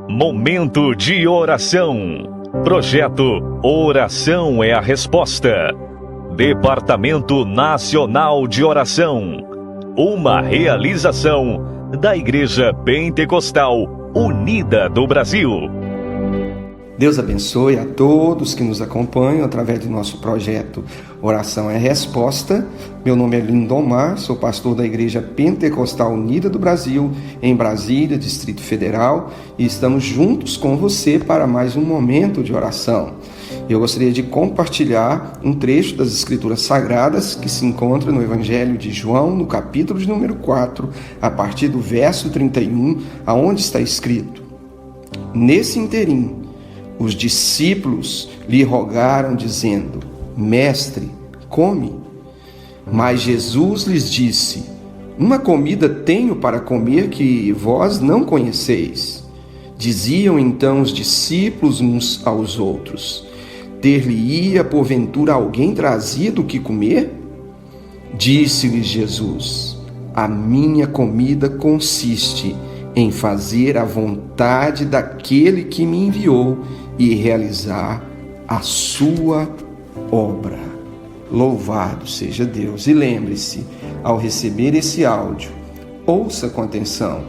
Momento de oração. Projeto Oração é a Resposta. Departamento Nacional de Oração. Uma realização da Igreja Pentecostal Unida do Brasil. Deus abençoe a todos que nos acompanham através do nosso projeto Oração é a Resposta. Meu nome é Lindomar, sou pastor da Igreja Pentecostal Unida do Brasil, em Brasília, Distrito Federal, e estamos juntos com você para mais um momento de oração. Eu gostaria de compartilhar um trecho das Escrituras Sagradas que se encontra no Evangelho de João, no capítulo de número 4, a partir do verso 31, aonde está escrito: Nesse interim, os discípulos lhe rogaram, dizendo: Mestre, come. Mas Jesus lhes disse: Uma comida tenho para comer que vós não conheceis. Diziam então os discípulos uns aos outros: Ter-lhe-ia porventura alguém trazido o que comer? Disse-lhes Jesus: A minha comida consiste em fazer a vontade daquele que me enviou e realizar a sua obra. Louvado seja Deus! E lembre-se, ao receber esse áudio, ouça com atenção,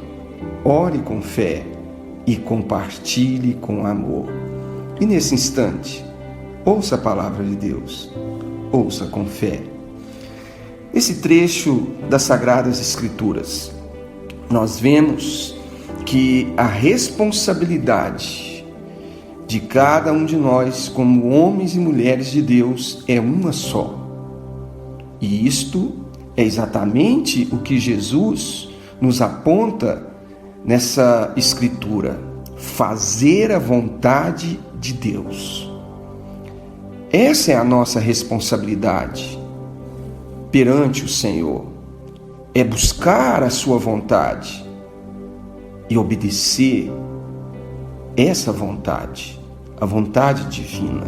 ore com fé e compartilhe com amor. E nesse instante, ouça a palavra de Deus, ouça com fé. Esse trecho das Sagradas Escrituras, nós vemos que a responsabilidade de cada um de nós, como homens e mulheres de Deus, é uma só. E isto é exatamente o que Jesus nos aponta nessa Escritura: fazer a vontade de Deus. Essa é a nossa responsabilidade perante o Senhor. É buscar a sua vontade e obedecer essa vontade, a vontade divina.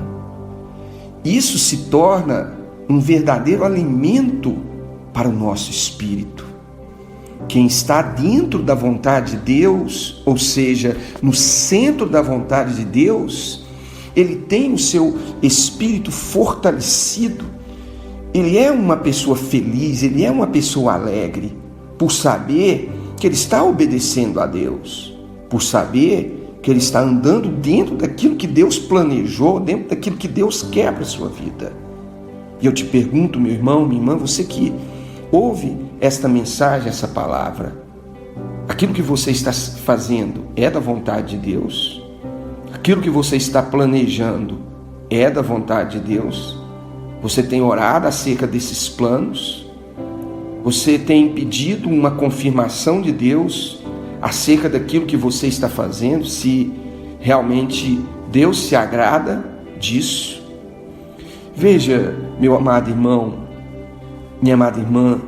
Isso se torna um verdadeiro alimento para o nosso espírito. Quem está dentro da vontade de Deus, ou seja, no centro da vontade de Deus, ele tem o seu espírito fortalecido. Ele é uma pessoa feliz, ele é uma pessoa alegre, por saber que ele está obedecendo a Deus, por saber que ele está andando dentro daquilo que Deus planejou, dentro daquilo que Deus quer para a sua vida. E eu te pergunto, meu irmão, minha irmã, você que ouve esta mensagem, essa palavra, aquilo que você está fazendo é da vontade de Deus? Aquilo que você está planejando é da vontade de Deus? Você tem orado acerca desses planos? Você tem pedido uma confirmação de Deus acerca daquilo que você está fazendo, se realmente Deus se agrada disso? Veja, meu amado irmão, minha amada irmã,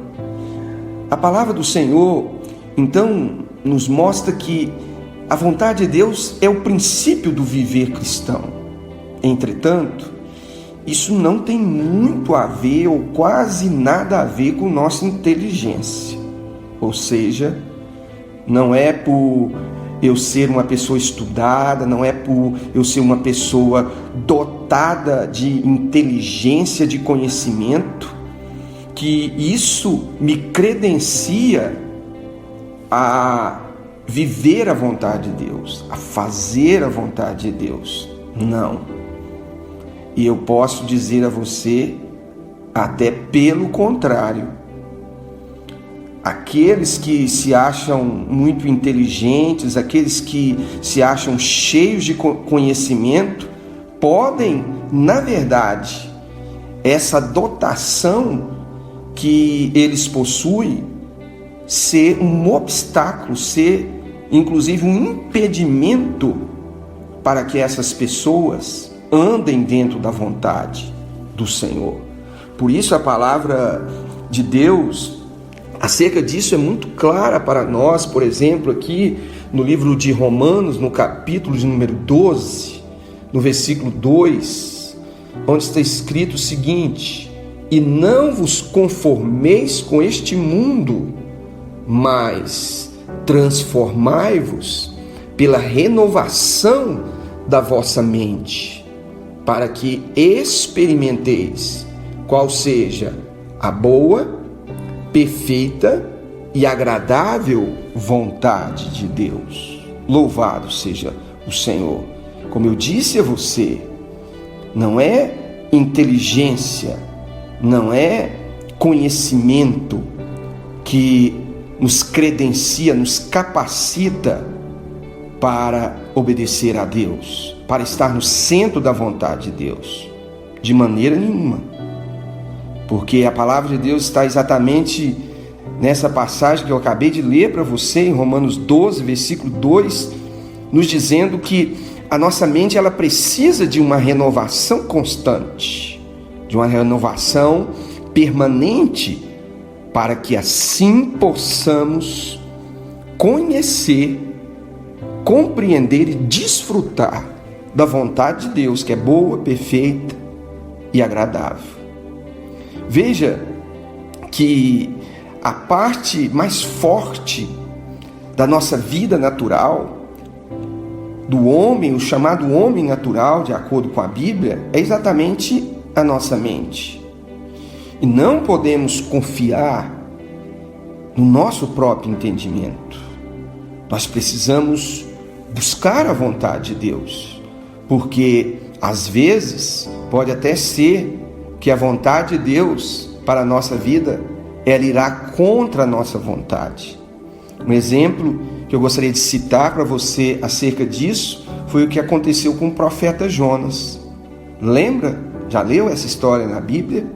a palavra do Senhor, então, nos mostra que a vontade de Deus é o princípio do viver cristão. Entretanto, isso não tem muito a ver, ou quase nada a ver, com nossa inteligência. Ou seja, não é por eu ser uma pessoa estudada, não é por eu ser uma pessoa dotada de inteligência, de conhecimento, que isso me credencia a viver a vontade de Deus, a fazer a vontade de Deus. Não. E eu posso dizer a você, até pelo contrário, aqueles que se acham muito inteligentes, aqueles que se acham cheios de conhecimento, podem, na verdade, essa dotação que eles possuem, ser um obstáculo, ser inclusive um impedimento para que essas pessoas andem dentro da vontade do Senhor. Por isso a palavra de Deus acerca disso é muito clara para nós. Por exemplo, aqui no livro de Romanos, no capítulo de número 12, no versículo 2, onde está escrito o seguinte: E não vos conformeis com este mundo, mas transformai-vos pela renovação da vossa mente, para que experimenteis qual seja a boa, perfeita e agradável vontade de Deus. Louvado seja o Senhor. Como eu disse a você, não é inteligência, não é conhecimento que nos credencia, nos capacita para obedecer a Deus, para estar no centro da vontade de Deus, de maneira nenhuma. Porque a palavra de Deus está exatamente nessa passagem que eu acabei de ler para você, em Romanos 12, versículo 2, nos dizendo que a nossa mente ela precisa de uma renovação constante, de uma renovação permanente, para que assim possamos conhecer, compreender e desfrutar da vontade de Deus, que é boa, perfeita e agradável. Veja que a parte mais forte da nossa vida natural, do homem, o chamado homem natural, de acordo com a Bíblia, é exatamente a nossa mente. E não podemos confiar no nosso próprio entendimento. Nós precisamos buscar a vontade de Deus, porque às vezes pode até ser que a vontade de Deus para a nossa vida ela irá contra a nossa vontade. Um exemplo que eu gostaria de citar para você acerca disso foi o que aconteceu com o profeta Jonas. Lembra? Já leu essa história na Bíblia?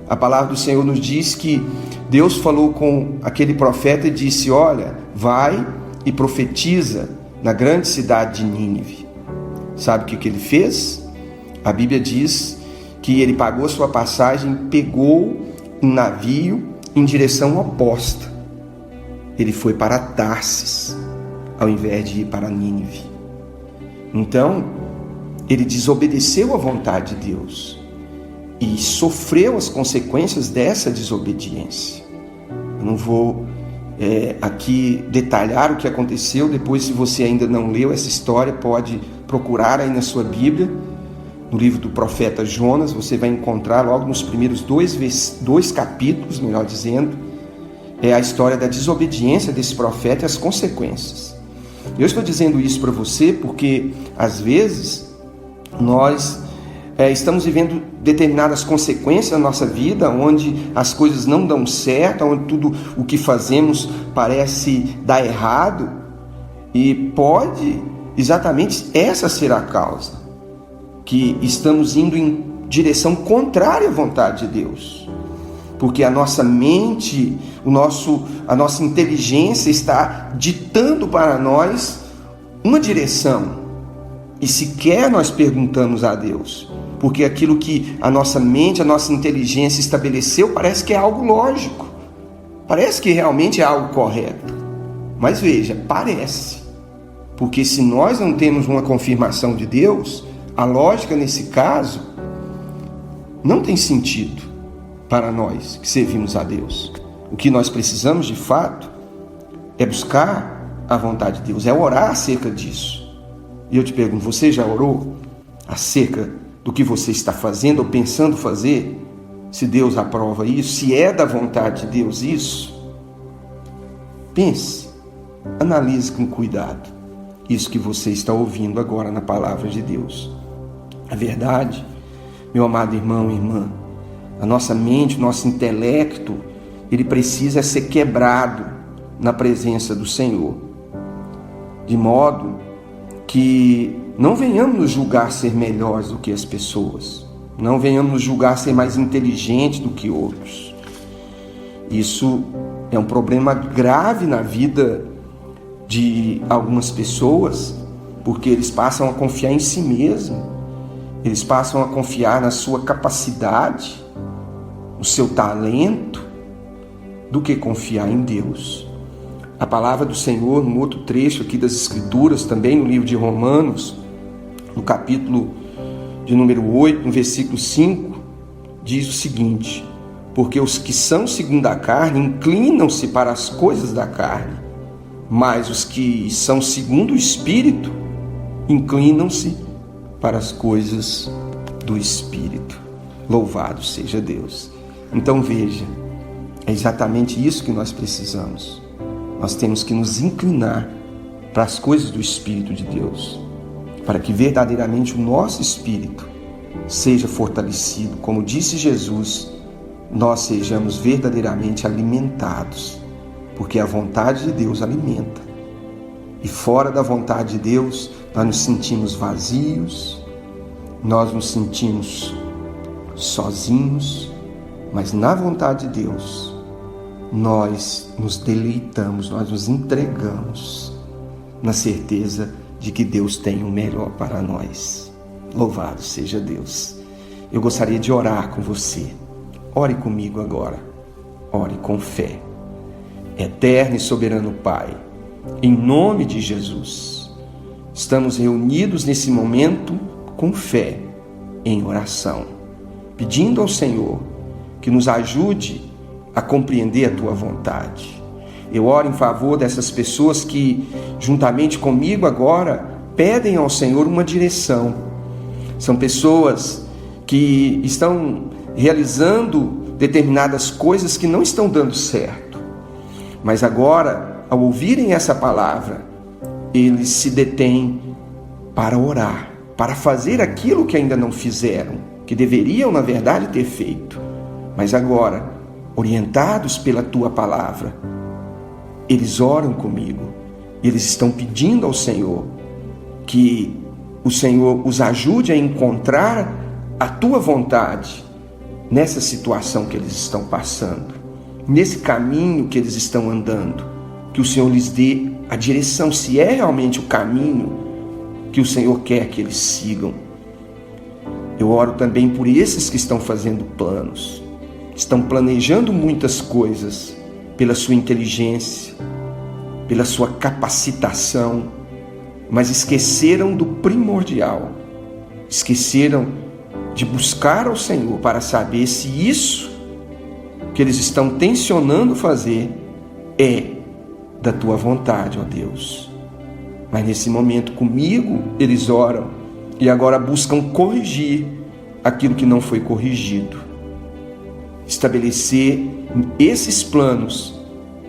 A palavra do Senhor nos diz que Deus falou com aquele profeta e disse: olha, vai e profetiza na grande cidade de Nínive. Sabe o que ele fez? A Bíblia diz que ele pagou sua passagem, pegou um navio em direção oposta. Ele foi para Tarsis, ao invés de ir para Nínive. Então, ele desobedeceu à vontade de Deus e sofreu as consequências dessa desobediência. Eu não vou aqui detalhar o que aconteceu. Depois, se você ainda não leu essa história, pode procurar aí na sua Bíblia, no livro do profeta Jonas. Você vai encontrar logo nos primeiros dois capítulos, melhor dizendo, a história da desobediência desse profeta e as consequências. Eu estou dizendo isso para você porque, às vezes, nós estamos vivendo determinadas consequências na nossa vida, onde as coisas não dão certo, onde tudo o que fazemos parece dar errado, e pode exatamente essa ser a causa, que estamos indo em direção contrária à vontade de Deus, porque a nossa mente, a nossa inteligência está ditando para nós uma direção, e sequer nós perguntamos a Deus, porque aquilo que a nossa mente, a nossa inteligência estabeleceu parece que é algo lógico, parece que realmente é algo correto. Mas veja, parece, porque se nós não temos uma confirmação de Deus, a lógica nesse caso não tem sentido para nós que servimos a Deus. O que nós precisamos de fato é buscar a vontade de Deus, é orar acerca disso. E eu te pergunto, você já orou acerca do que você está fazendo ou pensando fazer? Se Deus aprova isso, se é da vontade de Deus isso? Pense, analise com cuidado isso que você está ouvindo agora na palavra de Deus. A verdade, meu amado irmão e irmã, a nossa mente, o nosso intelecto, ele precisa ser quebrado na presença do Senhor, de modo que não venhamos nos julgar ser melhores do que as pessoas, não venhamos nos julgar ser mais inteligentes do que outros. Isso é um problema grave na vida de algumas pessoas, porque eles passam a confiar em si mesmos, eles passam a confiar na sua capacidade, no seu talento, do que confiar em Deus. A palavra do Senhor, num outro trecho aqui das Escrituras, também no livro de Romanos, no capítulo de número 8, no versículo 5, diz o seguinte: porque os que são segundo a carne inclinam-se para as coisas da carne, mas os que são segundo o Espírito inclinam-se para as coisas do Espírito. Louvado seja Deus. Então veja, é exatamente isso que nós precisamos. Nós temos que nos inclinar para as coisas do Espírito de Deus, para que verdadeiramente o nosso espírito seja fortalecido. Como disse Jesus, nós sejamos verdadeiramente alimentados, porque a vontade de Deus alimenta. E fora da vontade de Deus, nós nos sentimos vazios, nós nos sentimos sozinhos, mas na vontade de Deus, nós nos deleitamos, nós nos entregamos na certeza de que Deus tem o melhor para nós. Louvado seja Deus. Eu gostaria de orar com você. Ore comigo agora. Ore com fé. Eterno e soberano Pai, em nome de Jesus, estamos reunidos nesse momento com fé, em oração, pedindo ao Senhor que nos ajude a compreender a Tua vontade. Eu oro em favor dessas pessoas que, juntamente comigo agora, pedem ao Senhor uma direção. São pessoas que estão realizando determinadas coisas que não estão dando certo. Mas agora, ao ouvirem essa palavra, eles se detêm para orar, para fazer aquilo que ainda não fizeram, que deveriam, na verdade, ter feito. Mas agora, orientados pela Tua palavra, eles oram comigo, eles estão pedindo ao Senhor que o Senhor os ajude a encontrar a Tua vontade nessa situação que eles estão passando, nesse caminho que eles estão andando, que o Senhor lhes dê a direção, se é realmente o caminho que o Senhor quer que eles sigam. Eu oro também por esses que estão fazendo planos, estão planejando muitas coisas pela sua inteligência, pela sua capacitação, mas esqueceram do primordial, esqueceram de buscar ao Senhor para saber se isso que eles estão tensionando fazer é da Tua vontade, ó Deus. Mas nesse momento comigo eles oram e agora buscam corrigir aquilo que não foi corrigido, estabelecer esses planos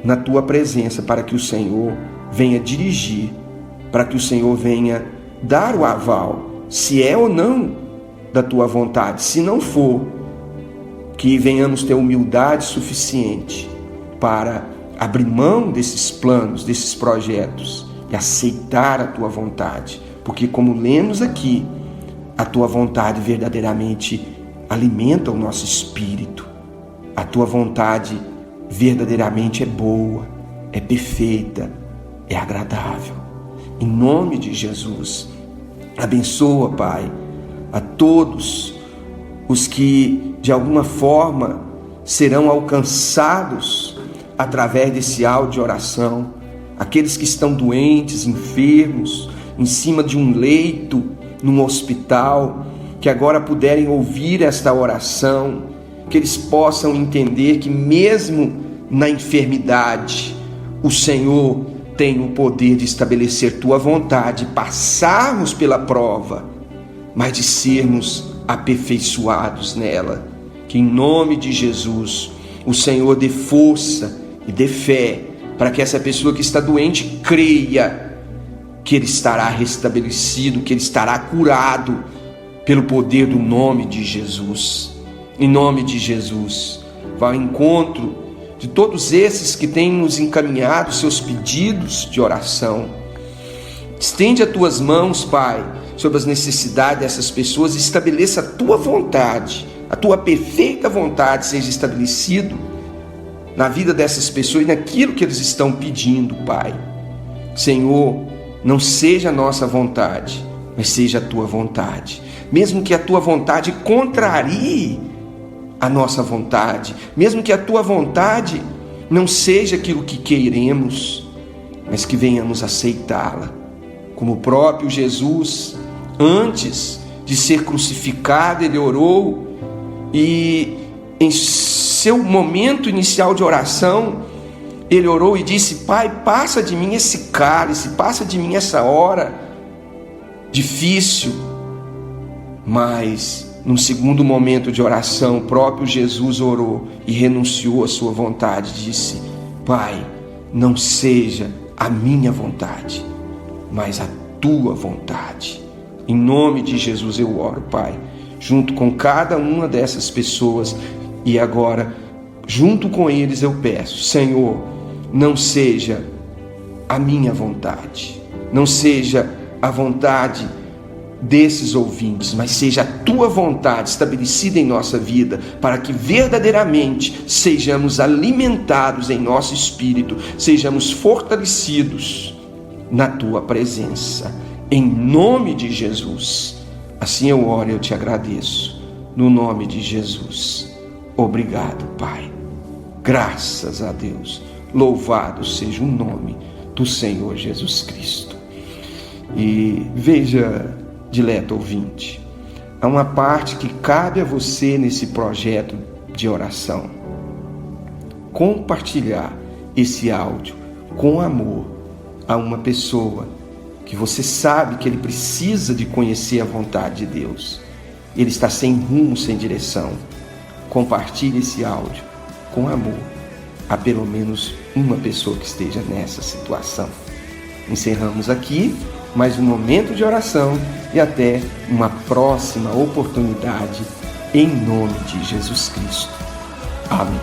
na Tua presença para que o Senhor venha dirigir, para que o Senhor venha dar o aval, se é ou não da Tua vontade. Se não for, que venhamos ter humildade suficiente para abrir mão desses planos, desses projetos e aceitar a Tua vontade, porque como lemos aqui, a Tua vontade verdadeiramente alimenta o nosso espírito. A Tua vontade verdadeiramente é boa, é perfeita, é agradável. Em nome de Jesus, abençoa, Pai, a todos os que de alguma forma serão alcançados através desse áudio de oração, aqueles que estão doentes, enfermos, em cima de um leito, num hospital, que agora puderem ouvir esta oração, que eles possam entender que mesmo na enfermidade, o Senhor tem o poder de estabelecer Tua vontade, passarmos pela prova, mas de sermos aperfeiçoados nela. Que em nome de Jesus, o Senhor dê força e dê fé para que essa pessoa que está doente creia que ele estará restabelecido, que ele estará curado pelo poder do nome de Jesus. Em nome de Jesus, vá ao encontro de todos esses que têm nos encaminhado seus pedidos de oração. Estende as Tuas mãos, Pai, sobre as necessidades dessas pessoas e estabeleça a Tua vontade, a Tua perfeita vontade seja estabelecido na vida dessas pessoas e naquilo que eles estão pedindo, Pai. Senhor, não seja a nossa vontade, mas seja a Tua vontade. Mesmo que a Tua vontade contrarie a nossa vontade, mesmo que a Tua vontade não seja aquilo que queremos, mas que venhamos aceitá-la. Como o próprio Jesus, antes de ser crucificado, ele orou e em seu momento inicial de oração, Ele orou e disse: Pai, passa de mim esse cálice, passa de mim essa hora difícil. Mas, num segundo momento de oração, o próprio Jesus orou e renunciou à sua vontade. Disse: Pai, não seja a minha vontade, mas a tua vontade. Em nome de Jesus eu oro, Pai, junto com cada uma dessas pessoas. E agora, junto com eles eu peço: Senhor, não seja a minha vontade, não seja a vontade desses ouvintes, mas seja a tua vontade estabelecida em nossa vida, para que verdadeiramente sejamos alimentados em nosso espírito, sejamos fortalecidos na tua presença, em nome de Jesus. Assim eu oro e eu te agradeço, no nome de Jesus. Obrigado, Pai. Graças a Deus. Louvado seja o nome do Senhor Jesus Cristo. E veja, dileto ouvinte, há uma parte que cabe a você nesse projeto de oração: compartilhar esse áudio com amor a uma pessoa que você sabe que ele precisa de conhecer a vontade de Deus. Ele está sem rumo, sem direção. Compartilhe esse áudio com amor a pelo menos uma pessoa que esteja nessa situação. Encerramos aqui mais um momento de oração e até uma próxima oportunidade, em nome de Jesus Cristo. Amém.